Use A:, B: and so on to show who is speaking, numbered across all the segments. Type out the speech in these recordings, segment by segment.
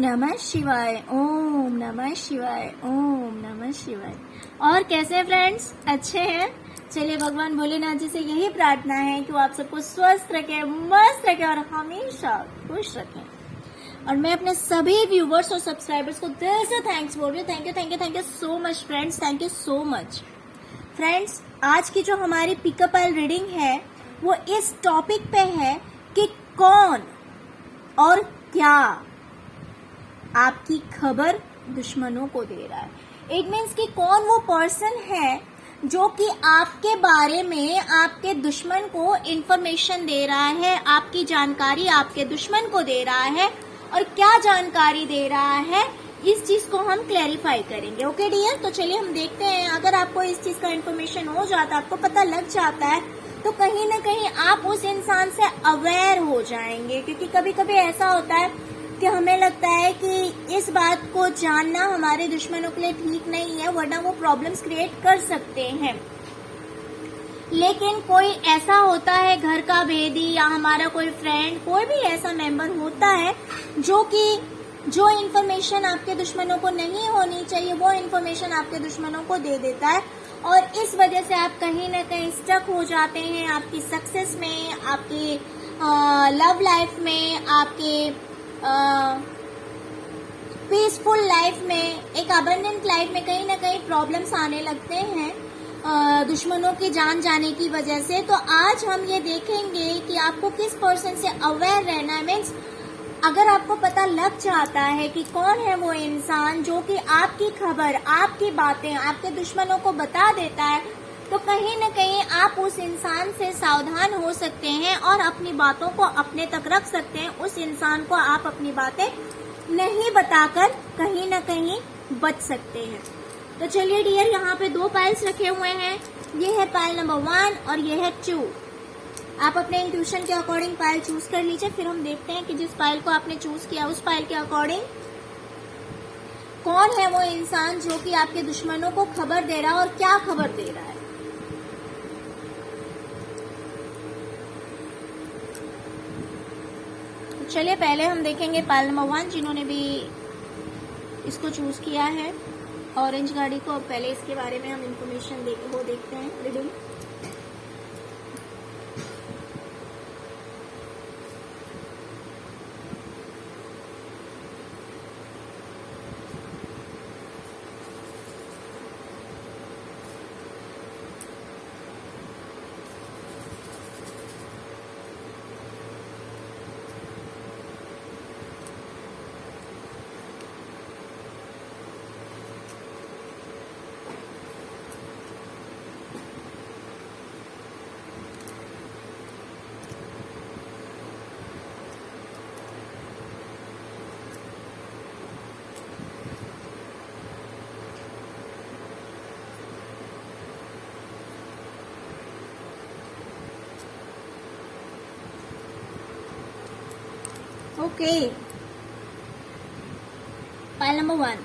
A: नमः शिवाय, ओम नमः शिवाय, ओम नमः शिवाय। और कैसे हैं फ्रेंड्स, अच्छे हैं? चलिए भगवान भोलेनाथ जी से यही प्रार्थना है कि वो आप सबको स्वस्थ रखे, मस्त रखे और हमेशा खुश रखें। और मैं अपने सभी व्यूवर्स और सब्सक्राइबर्स को दिल से थैंक्स बोल रही हूँ। Thank you thank you thank you so much friends, thank you so much friends. आज की जो हमारी पिकअप आइल रीडिंग है वो इस टॉपिक पे है कि कौन और क्या आपकी खबर दुश्मनों को दे रहा है। इट मीन्स कि कौन वो पर्सन है जो कि आपके बारे में आपके दुश्मन को इंफॉर्मेशन दे रहा है, आपकी जानकारी आपके दुश्मन को दे रहा है, और क्या जानकारी दे रहा है इस चीज को हम क्लैरिफाई करेंगे। ओके डियर, तो चलिए हम देखते हैं। अगर आपको इस चीज का इंफॉर्मेशन हो जाता है, आपको पता लग जाता है, तो कहीं ना कहीं आप उस इंसान से अवेयर हो जाएंगे। क्योंकि कभी कभी ऐसा होता है कि हमें लगता है कि इस बात को जानना हमारे दुश्मनों के लिए ठीक नहीं है, वरना वो प्रॉब्लम्स क्रिएट कर सकते हैं। लेकिन कोई ऐसा होता है घर का भेदी या हमारा कोई फ्रेंड, कोई भी ऐसा मेंबर होता है जो इन्फॉर्मेशन आपके दुश्मनों को नहीं होनी चाहिए, वो इन्फॉर्मेशन आपके दुश्मनों को दे देता है। और इस वजह से आप कहीं ना कहीं स्टक हो जाते हैं आपकी सक्सेस में, आपकी लव लाइफ में, आपके पीसफुल लाइफ में, एक अबंडेंट लाइफ में कहीं ना कहीं प्रॉब्लम्स आने लगते हैं दुश्मनों की जान जाने की वजह से। तो आज हम ये देखेंगे कि आपको किस पर्सन से अवेयर रहना है। मीन्स अगर आपको पता लग जाता है कि कौन है वो इंसान जो कि आपकी खबर, आपकी बातें आपके दुश्मनों को बता देता है, तो कहीं न कहीं आप उस इंसान से सावधान हो सकते हैं और अपनी बातों को अपने तक रख सकते हैं। उस इंसान को आप अपनी बातें नहीं बताकर कहीं न कहीं बच सकते हैं। तो चलिए डियर, यहाँ पे 2 पाइल्स रखे हुए हैं। ये है पाइल नंबर 1 और ये है 2। आप अपने इंट्यूशन के अकॉर्डिंग पाइल चूज कर लीजिए। फिर हम देखते हैं कि जिस पाइल को आपने चूज किया उस पाइल के अकॉर्डिंग कौन है वो इंसान जो कि आपके दुश्मनों को खबर दे रहा है और क्या खबर दे रहा है। तो चलिए पहले हम देखेंगे पाइल नंबर 1 जिन्होंने भी इसको चूज किया है, ऑरेंज गाड़ी को। पहले इसके बारे में हम इंफॉर्मेशन देखते हैं reading. Okay, pile number 1।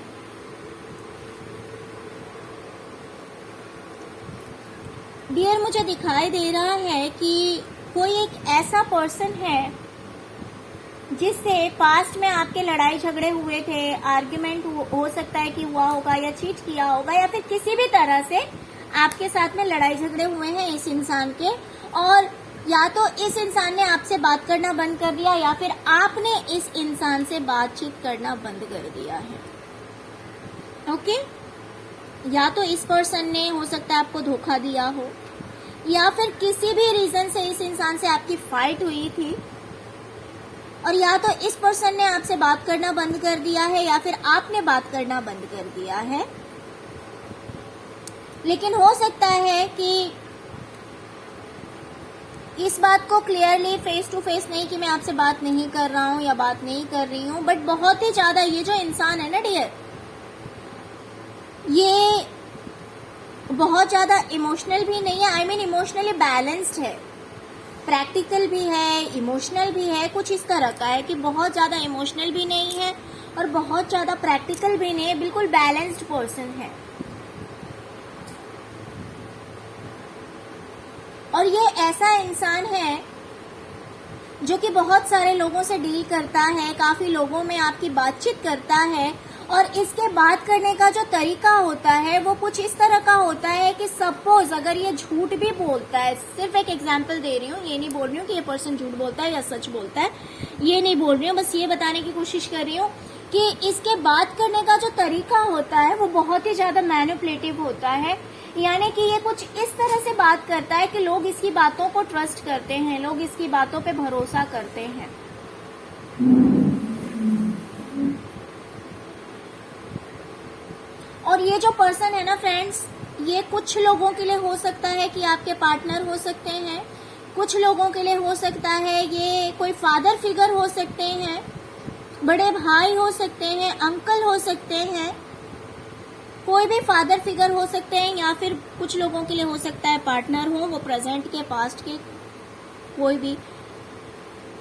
A: Dear, मुझे दिखाई दे रहा है कि कोई एक ऐसा पर्सन है जिससे पास्ट में आपके लड़ाई झगड़े हुए थे, आर्ग्यूमेंट हो सकता है कि हुआ होगा या चीट किया होगा, या फिर किसी भी तरह से आपके साथ में लड़ाई झगड़े हुए हैं इस इंसान के। और या तो इस इंसान ने आपसे बात करना बंद कर दिया या फिर आपने इस इंसान से बातचीत करना बंद कर दिया है। ओके, या तो इस पर्सन ने हो सकता है आपको धोखा दिया हो, या फिर किसी भी रीजन से इस इंसान से आपकी फाइट हुई थी, और या तो इस पर्सन ने आपसे बात करना बंद कर दिया है या फिर आपने बात करना बंद कर दिया है। लेकिन हो सकता है कि इस बात को क्लियरली फेस टू फेस नहीं कि मैं आपसे बात नहीं कर रहा हूं या बात नहीं कर रही हूं, बट बहुत ही ज्यादा ये जो इंसान है ना डियर, ये बहुत ज्यादा इमोशनल भी नहीं है। आई मीन इमोशनली बैलेंस्ड है, प्रैक्टिकल भी है, इमोशनल भी है। कुछ इस तरह का है कि बहुत ज्यादा इमोशनल भी नहीं है और बहुत ज्यादा प्रैक्टिकल भी नहीं है, बिल्कुल बैलेंस्ड पर्सन है। और ये ऐसा इंसान है जो कि बहुत सारे लोगों से डील करता है, काफी लोगों में आपकी बातचीत करता है, और इसके बात करने का जो तरीका होता है वो कुछ इस तरह का होता है कि सपोज अगर ये झूठ भी बोलता है, सिर्फ एक एग्जांपल दे रही हूँ, ये नहीं बोल रही हूँ कि ये पर्सन झूठ बोलता है या सच बोलता है, ये नहीं बोल रही हूँ, बस ये बताने की कोशिश कर रही हूँ कि इसके बात करने का जो तरीका होता है वो बहुत ही ज्यादा मैनिपुलेटिव होता है। यानी कि ये कुछ इस तरह से बात करता है कि लोग इसकी बातों को ट्रस्ट करते हैं, लोग इसकी बातों पे भरोसा करते हैं। और ये जो पर्सन है ना फ्रेंड्स, ये कुछ लोगों के लिए हो सकता है कि आपके पार्टनर हो सकते हैं, कुछ लोगों के लिए हो सकता है ये कोई फादर फिगर हो सकते हैं, बड़े भाई हो सकते हैं, अंकल हो सकते हैं, कोई भी फादर फिगर हो सकते हैं, या फिर कुछ लोगों के लिए हो सकता है पार्टनर हो, वो प्रेजेंट के पास्ट के कोई भी,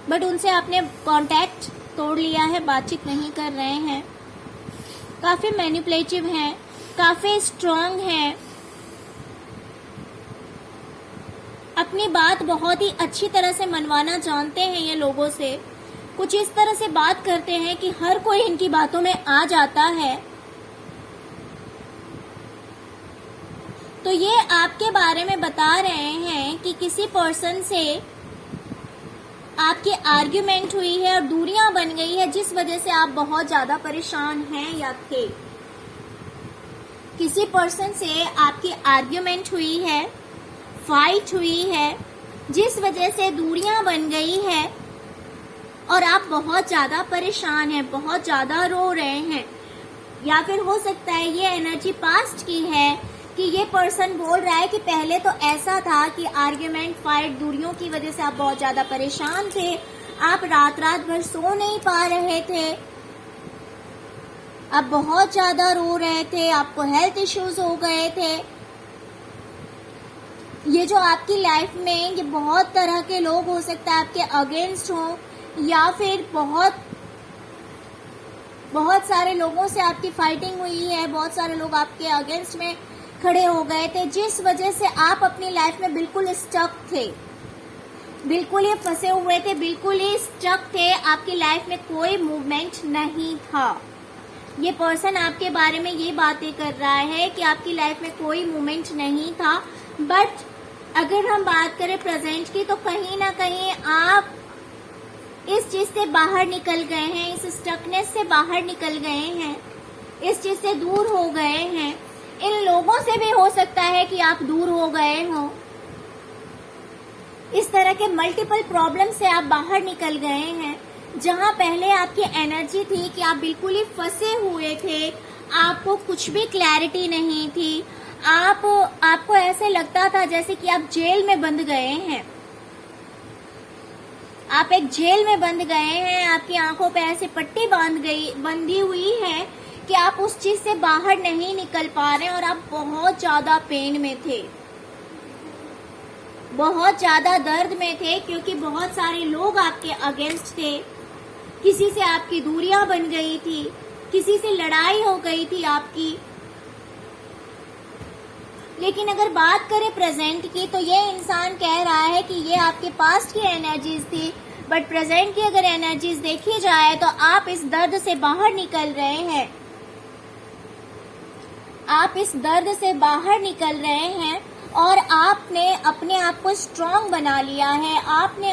A: बट उनसे आपने कांटेक्ट तोड़ लिया है, बातचीत नहीं कर रहे हैं, काफी मैनिपुलेटिव हैं, काफी स्ट्रांग हैं, अपनी बात बहुत ही अच्छी तरह से मनवाना जानते हैं ये लोगों से, कुछ इस तरह से बात करते हैं कि हर कोई इनकी बातों में आ जाता है। तो ये आपके बारे में बता रहे हैं कि किसी पर्सन से आपकी आर्ग्यूमेंट हुई है और दूरियां बन गई है, जिस वजह से आप बहुत ज्यादा परेशान हैं या थे। किसी पर्सन से आपकी आर्ग्यूमेंट हुई है, फाइट हुई है, जिस वजह से दूरियां बन गई है और आप बहुत ज्यादा परेशान हैं, बहुत ज्यादा रो रहे हैं। या फिर हो सकता है ये एनर्जी पास्ट की है कि ये पर्सन बोल रहा है कि पहले तो ऐसा था कि आर्ग्यूमेंट, फाइट, दूरियों की वजह से आप बहुत ज्यादा परेशान थे, आप रात रात भर सो नहीं पा रहे थे, आप बहुत ज्यादा रो रहे थे, आपको हेल्थ इश्यूज हो गए थे। ये जो आपकी लाइफ में ये बहुत तरह के लोग हो सकता है आपके अगेंस्ट हो, या फिर बहुत सारे लोगों से आपकी फाइटिंग हुई है, बहुत सारे लोग आपके अगेंस्ट में खड़े हो गए थे, जिस वजह से आप अपनी लाइफ में बिल्कुल स्टक थे, बिल्कुल ही फंसे हुए थे, बिल्कुल ही स्टक थे, आपकी लाइफ में कोई मूवमेंट नहीं था। ये पर्सन आपके बारे में ये बातें कर रहा है कि आपकी लाइफ में कोई मूवमेंट नहीं था, बट अगर हम बात करें प्रेजेंट की तो कहीं ना कहीं आप इस चीज से बाहर निकल गए हैं, इस स्टकनेस से बाहर निकल गए हैं, इस चीज से दूर हो गए हैं। इन लोगों से भी हो सकता है कि आप दूर हो गए हो, इस तरह के मल्टीपल प्रॉब्लम से आप बाहर निकल गए हैं। जहां पहले आपकी एनर्जी थी कि आप बिल्कुल ही फंसे हुए थे, आपको कुछ भी क्लैरिटी नहीं थी, आपको ऐसे लगता था जैसे कि आप जेल में बंद गए हैं, आप एक जेल में बंद गए हैं, आपकी आंखों पे ऐसे पट्टी बंधी हुई है कि आप उस चीज से बाहर नहीं निकल पा रहे हैं, और आप बहुत ज्यादा पेन में थे, बहुत ज्यादा दर्द में थे, क्योंकि बहुत सारे लोग आपके अगेंस्ट थे, किसी से आपकी दूरियां बन गई थी, किसी से लड़ाई हो गई थी आपकी। लेकिन अगर बात करें प्रेजेंट की तो ये इंसान कह रहा है कि ये आपके पास्ट की एनर्जीज थी, बट प्रेजेंट की अगर एनर्जीज देखी जाए तो आप इस दर्द से बाहर निकल रहे हैं, आप इस दर्द से बाहर निकल रहे हैं, और आपने अपने आप को स्ट्रांग बना लिया है। आपने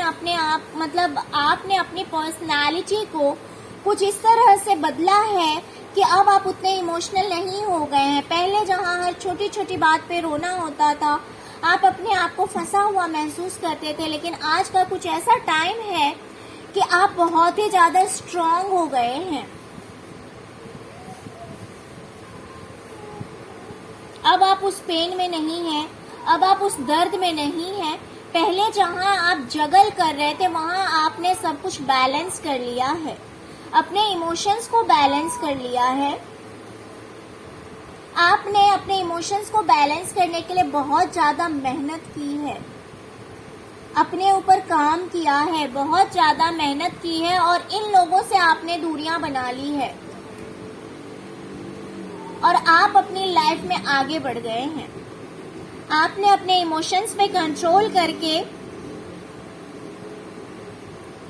A: अपनी पर्सनालिटी को कुछ इस तरह से बदला है कि अब आप उतने इमोशनल नहीं हो गए हैं। पहले जहां हर छोटी छोटी बात पे रोना होता था, आप अपने आप को फंसा हुआ महसूस करते थे, लेकिन आज का कुछ ऐसा टाइम है कि आप बहुत ही ज्यादा स्ट्रांग हो गए हैं। अब आप उस पेन में नहीं हैं, अब आप उस दर्द में नहीं हैं। पहले जहां आप जगल कर रहे थे वहां आपने सब कुछ बैलेंस कर लिया है, अपने इमोशंस को बैलेंस कर लिया है। आपने अपने इमोशंस को बैलेंस करने के लिए बहुत ज्यादा मेहनत की है, अपने ऊपर काम किया है, बहुत ज्यादा मेहनत की है, और इन लोगों से आपने दूरियां बना ली है, और आप अपनी लाइफ में आगे बढ़ गए हैं। आपने अपने इमोशंस पे कंट्रोल करके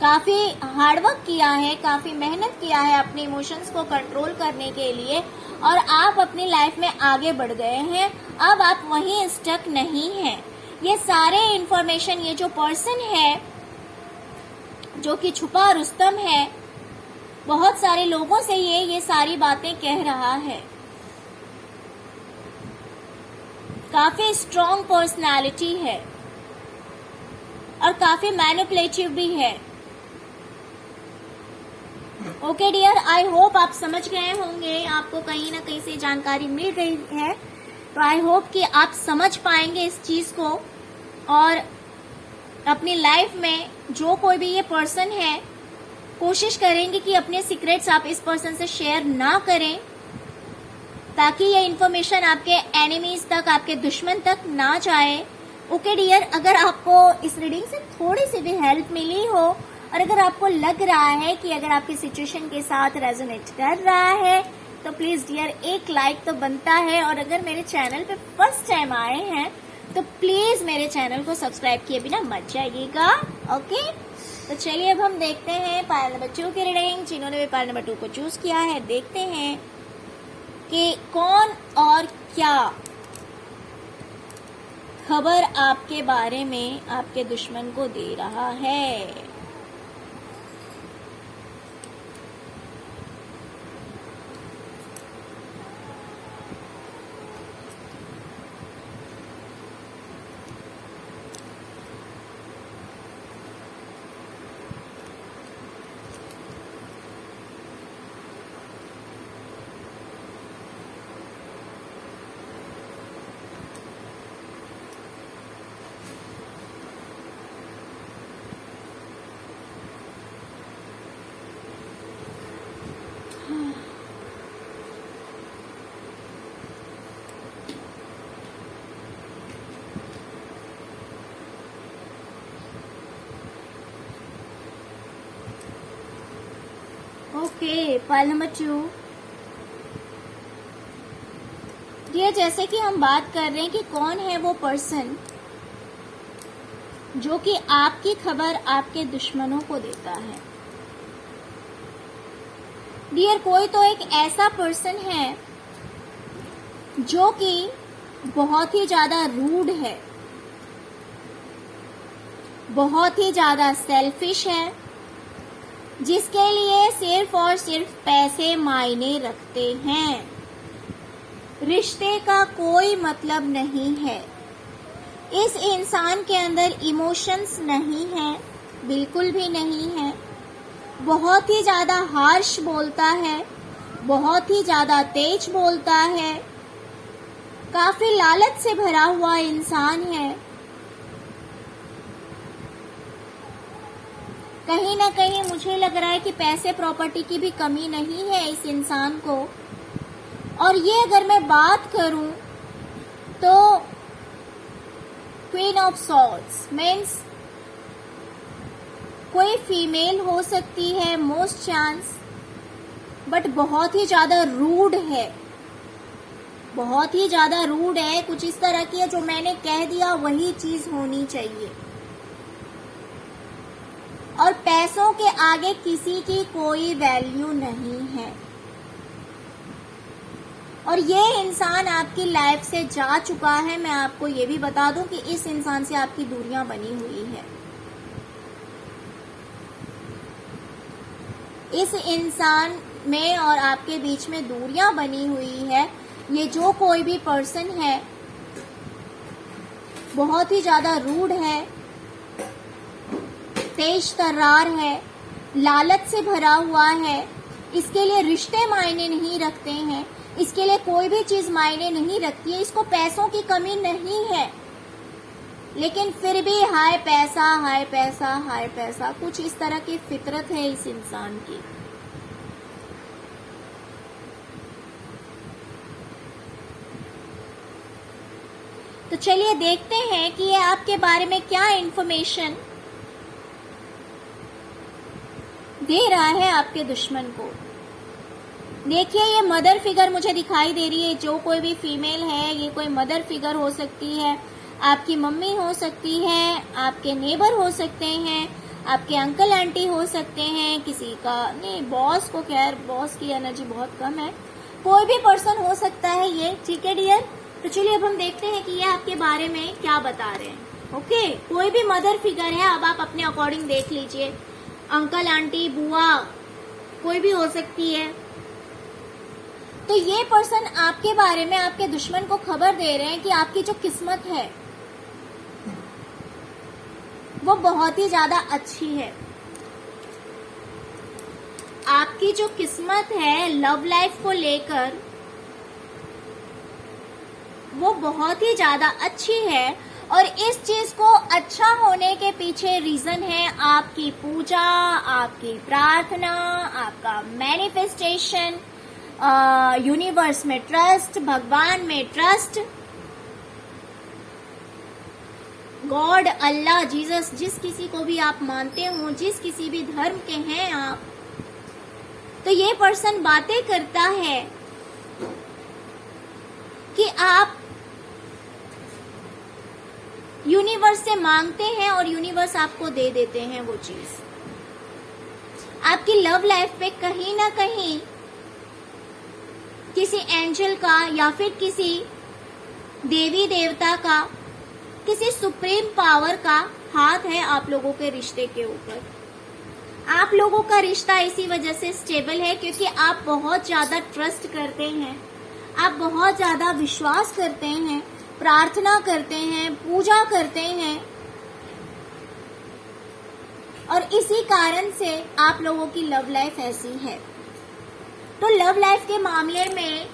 A: काफी हार्डवर्क किया है, काफी मेहनत किया है अपने इमोशंस को कंट्रोल करने के लिए, और आप अपनी लाइफ में आगे बढ़ गए हैं। अब आप वहीं स्टक नहीं हैं। ये सारे इंफॉर्मेशन, ये जो पर्सन है जो कि छुपा रुस्तम है, बहुत सारे लोगों से ये सारी बातें कह रहा है। काफी स्ट्रॉन्ग पर्सनालिटी है और काफी मैनिपुलेटिव भी है। ओके डियर, आई होप आप समझ गए होंगे, आपको कहीं ना कहीं से जानकारी मिल गई है। तो आई होप कि आप समझ पाएंगे इस चीज को, और अपनी लाइफ में जो कोई भी ये पर्सन है, कोशिश करेंगे कि अपने सीक्रेट्स आप इस पर्सन से शेयर ना करें, ताकि ये इन्फॉर्मेशन आपके एनिमीज तक, आपके दुश्मन तक ना जाए। ओके डियर, अगर आपको इस रीडिंग से थोड़ी सी भी हेल्प मिली हो, और अगर आपको लग रहा है कि अगर आपकी सिचुएशन के साथ रेजोनेट कर रहा है, तो प्लीज डियर एक लाइक तो बनता है। और अगर मेरे चैनल पे फर्स्ट टाइम आए हैं तो प्लीज मेरे चैनल को सब्सक्राइब किए बिना मत जाइएगा। ओके, तो चलिए अब हम देखते हैं पायल नंबर 2 की रीडिंग। जिन्होंने भी पायल नंबर 2 को चूज किया है, देखते हैं कि कौन और क्या खबर आपके बारे में आपके दुश्मन को दे रहा है। Okay, pile number 2। ये जैसे कि हम बात कर रहे हैं कि कौन है वो पर्सन जो कि आपकी खबर आपके दुश्मनों को देता है। डियर, कोई तो एक ऐसा पर्सन है जो कि बहुत ही ज्यादा रूड है, बहुत ही ज्यादा सेल्फिश है, जिसके लिए सिर्फ और सिर्फ पैसे मायने रखते हैं। रिश्ते का कोई मतलब नहीं है। इस इंसान के अंदर इमोशंस नहीं है, बिल्कुल भी नहीं है। बहुत ही ज्यादा हार्श बोलता है, बहुत ही ज्यादा तेज बोलता है, काफी लालच से भरा हुआ इंसान है। कहीं ना कहीं मुझे लग रहा है कि पैसे प्रॉपर्टी की भी कमी नहीं है इस इंसान को। और ये अगर मैं बात करूं तो क्वीन ऑफ सॉर्ड्स मीन्स कोई फीमेल हो सकती है मोस्ट चांस, बट बहुत ही ज्यादा रूड है, बहुत ही ज्यादा रूड है। कुछ इस तरह की है, जो मैंने कह दिया वही चीज होनी चाहिए। और पैसों के आगे किसी की कोई वैल्यू नहीं है। और ये इंसान आपकी लाइफ से जा चुका है। मैं आपको ये भी बता दूं कि इस इंसान से आपकी दूरियां बनी हुई है। इस इंसान में और आपके बीच में दूरियां बनी हुई है। ये जो कोई भी पर्सन है बहुत ही ज्यादा रूड है, तेज तर्रार है, लालच से भरा हुआ है। इसके लिए रिश्ते मायने नहीं रखते हैं, इसके लिए कोई भी चीज मायने नहीं रखती है। इसको पैसों की कमी नहीं है, लेकिन फिर भी हाय पैसा हाय पैसा हाय पैसा, कुछ इस तरह की फितरत है इस इंसान की। तो चलिए देखते हैं कि ये आपके बारे में क्या इंफॉर्मेशन दे रहा है आपके दुश्मन को। देखिए, ये मदर फिगर मुझे दिखाई दे रही है। जो कोई भी फीमेल है, ये कोई मदर फिगर हो सकती है, आपकी मम्मी हो सकती है, आपके नेबर हो सकते हैं, आपके अंकल आंटी हो सकते हैं, किसी का नहीं बॉस को, खैर बॉस की एनर्जी बहुत कम है, कोई भी पर्सन हो सकता है ये, ठीक है डियर। तो चलिए अब हम देखते हैं कि ये आपके बारे में क्या बता रहे हैं। ओके, कोई भी मदर फिगर है, अब आप अपने अकॉर्डिंग देख लीजिए, अंकल आंटी बुआ कोई भी हो सकती है। तो ये पर्सन आपके बारे में आपके दुश्मन को खबर दे रहे हैं कि आपकी जो किस्मत है वो बहुत ही ज्यादा अच्छी है। आपकी जो किस्मत है लव लाइफ को लेकर वो बहुत ही ज्यादा अच्छी है, और इस चीज को अच्छा होने के पीछे रीजन है आपकी पूजा, आपकी प्रार्थना, आपका मैनिफेस्टेशन, यूनिवर्स में ट्रस्ट, भगवान में ट्रस्ट, गॉड, अल्लाह, जीसस, जिस किसी को भी आप मानते हो, जिस किसी भी धर्म के हैं आप, तो ये पर्सन बातें करता है कि आप यूनिवर्स से मांगते हैं और यूनिवर्स आपको दे देते हैं वो चीज। आपकी लव लाइफ पे कहीं ना कहीं किसी एंजल का या फिर किसी देवी देवता का, किसी सुप्रीम पावर का हाथ है आप लोगों के रिश्ते के ऊपर। आप लोगों का रिश्ता इसी वजह से स्टेबल है क्योंकि आप बहुत ज्यादा ट्रस्ट करते हैं, आप बहुत ज्यादा विश्वास करते हैं, प्रार्थना करते हैं, पूजा करते हैं, और इसी कारण से आप लोगों की लव लाइफ ऐसी है। तो लव लाइफ के मामले में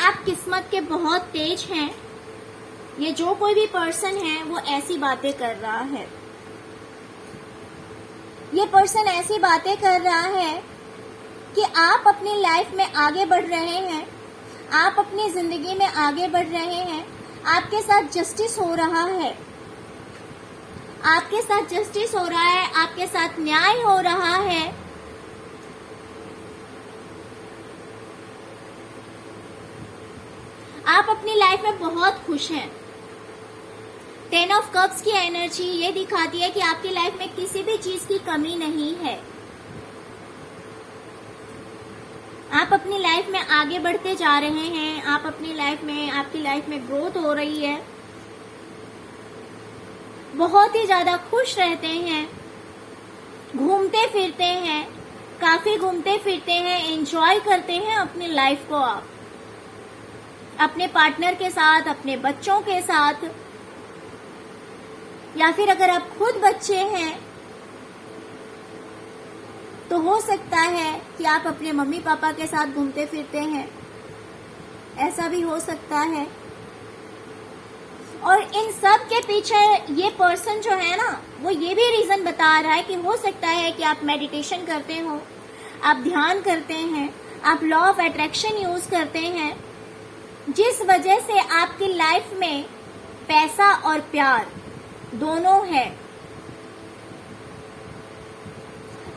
A: आप किस्मत के बहुत तेज हैं। ये जो कोई भी पर्सन है वो ऐसी बातें कर रहा है, ये पर्सन ऐसी बातें कर रहा है कि आप अपनी लाइफ में आगे बढ़ रहे हैं, आप अपनी जिंदगी में आगे बढ़ रहे हैं, आपके साथ जस्टिस हो रहा है, आपके साथ जस्टिस हो रहा है, आपके साथ न्याय हो रहा है। आप अपनी लाइफ में बहुत खुश हैं। 10 ऑफ कप्स की एनर्जी ये दिखाती है कि आपकी लाइफ में किसी भी चीज की कमी नहीं है। आप अपनी लाइफ में आगे बढ़ते जा रहे हैं, आप अपनी लाइफ में, आपकी लाइफ में ग्रोथ हो रही है, बहुत ही ज्यादा खुश रहते हैं, घूमते फिरते हैं, काफी घूमते फिरते हैं, एंजॉय करते हैं अपनी लाइफ को आप अपने पार्टनर के साथ, अपने बच्चों के साथ, या फिर अगर आप खुद बच्चे हैं तो हो सकता है कि आप अपने मम्मी पापा के साथ घूमते फिरते हैं, ऐसा भी हो सकता है। और इन सब के पीछे ये पर्सन जो है ना, वो ये भी रीजन बता रहा है कि हो सकता है कि आप मेडिटेशन करते हो, आप ध्यान करते हैं, आप लॉ ऑफ अट्रैक्शन यूज करते हैं, जिस वजह से आपकी लाइफ में पैसा और प्यार दोनों है।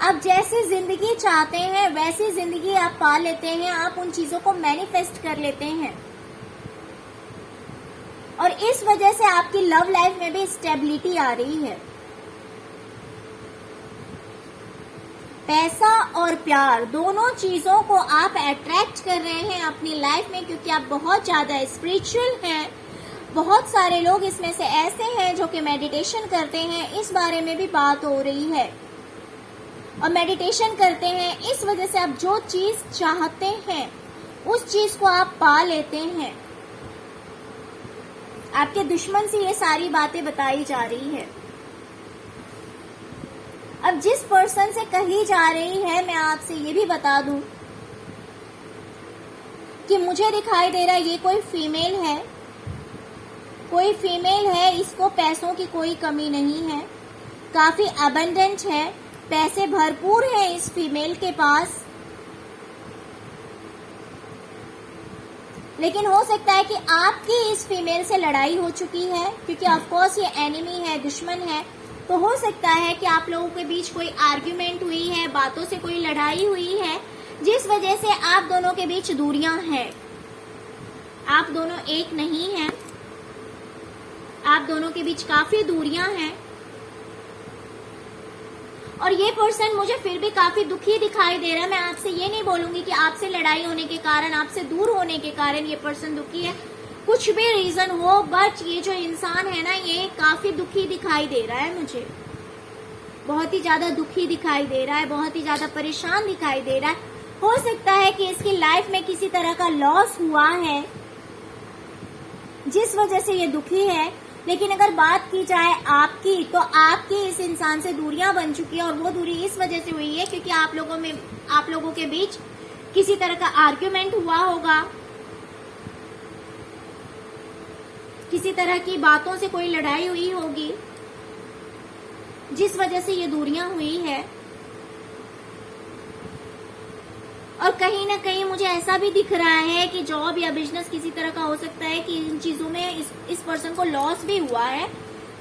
A: आप जैसी जिंदगी चाहते हैं वैसी जिंदगी आप पा लेते हैं, आप उन चीजों को मैनिफेस्ट कर लेते हैं, और इस वजह से आपकी लव लाइफ में भी स्टेबिलिटी आ रही है। पैसा और प्यार दोनों चीजों को आप अट्रैक्ट कर रहे हैं अपनी लाइफ में, क्योंकि आप बहुत ज्यादा स्पिरिचुअल हैं। बहुत सारे लोग इसमें से ऐसे हैं जो कि मेडिटेशन करते हैं, इस बारे में भी बात हो रही है। और मेडिटेशन करते हैं, इस वजह से आप जो चीज चाहते हैं उस चीज को आप पा लेते हैं। आपके दुश्मन से ये सारी बातें बताई जा रही है। अब जिस पर्सन से कही जा रही है, मैं आपसे ये भी बता दूं कि मुझे दिखाई दे रहा है ये कोई फीमेल है, कोई फीमेल है, इसको पैसों की कोई कमी नहीं है, काफी अबंडेंट है, पैसे भरपूर हैं इस फीमेल के पास। लेकिन हो सकता है कि आपकी इस फीमेल से लड़ाई हो चुकी है, क्योंकि ऑफ कोर्स ये एनिमी है, दुश्मन है। तो हो सकता है कि आप लोगों के बीच कोई आर्ग्यूमेंट हुई है, बातों से कोई लड़ाई हुई है, जिस वजह से आप दोनों के बीच दूरियां हैं। आप दोनों एक नहीं हैं, आप दोनों के बीच काफी दूरियां हैं। और ये पर्सन मुझे फिर भी काफी दुखी दिखाई दे रहा है। मैं आपसे ये नहीं बोलूंगी कि आपसे लड़ाई होने के कारण, आपसे दूर होने के कारण ये पर्सन दुखी है, कुछ भी रीजन हो, बट ये जो इंसान है ना, ये काफी दुखी दिखाई दे रहा है मुझे, बहुत ही ज्यादा दुखी दिखाई दे रहा है, बहुत ही ज्यादा परेशान दिखाई दे रहा है। हो सकता है कि इसकी लाइफ में किसी तरह का लॉस हुआ है जिस वजह से ये दुखी है। लेकिन अगर बात की जाए आपकी, तो आपकी इस इंसान से दूरियां बन चुकी है, और वो दूरी इस वजह से हुई है क्योंकि आप लोगों के बीच किसी तरह का आर्ग्यूमेंट हुआ होगा, किसी तरह की बातों से कोई लड़ाई हुई होगी, जिस वजह से ये दूरियां हुई है। और कहीं ना कहीं मुझे ऐसा भी दिख रहा है कि जॉब या बिजनेस किसी तरह का हो सकता है कि इन चीजों में इस पर्सन को लॉस भी हुआ है,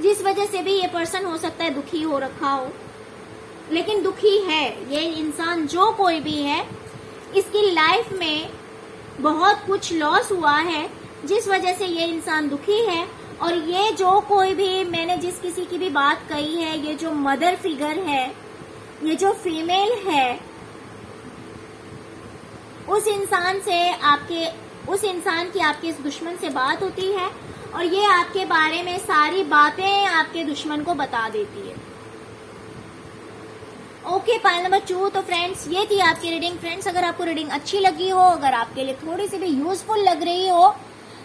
A: जिस वजह से भी ये पर्सन हो सकता है दुखी हो रखा हो। लेकिन दुखी है ये इंसान, जो कोई भी है, इसकी लाइफ में बहुत कुछ लॉस हुआ है जिस वजह से ये इंसान दुखी है। और ये जो कोई भी, मैंने जिस किसी की भी बात कही है, ये जो मदर फिगर है, ये जो फीमेल है, उस इंसान की आपके इस दुश्मन से बात होती है और ये आपके बारे में सारी बातें आपके दुश्मन को बता देती है। Okay, pile number 2। तो फ्रेंड्स, ये थी आपकी रीडिंग। फ्रेंड्स, अगर आपको रीडिंग अच्छी लगी हो, अगर आपके लिए थोड़ी सी भी यूजफुल लग रही हो,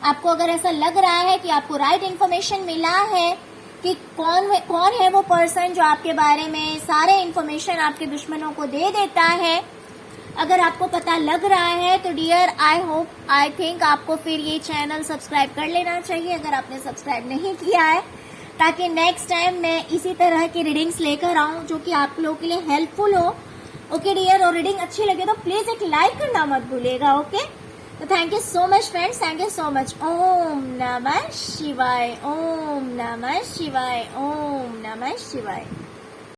A: आपको अगर ऐसा लग रहा है कि आपको राइट इन्फॉर्मेशन मिला है कि कौन है वो पर्सन जो आपके बारे में सारे इन्फॉर्मेशन आपके दुश्मनों को दे देता है, अगर आपको पता लग रहा है, तो डियर आई थिंक आपको फिर ये चैनल सब्सक्राइब कर लेना चाहिए अगर आपने सब्सक्राइब नहीं किया है, ताकि नेक्स्ट टाइम मैं इसी तरह की रीडिंग्स लेकर आऊं जो कि आप लोगों के लिए हेल्पफुल हो। ओके डियर, और रीडिंग अच्छी लगे तो प्लीज एक लाइक करना मत भूलिएगा। ओके, तो thank you so much friends, thank you so much. ओम नमः शिवाय, ओम नमः शिवाय, ओम नमः शिवाय।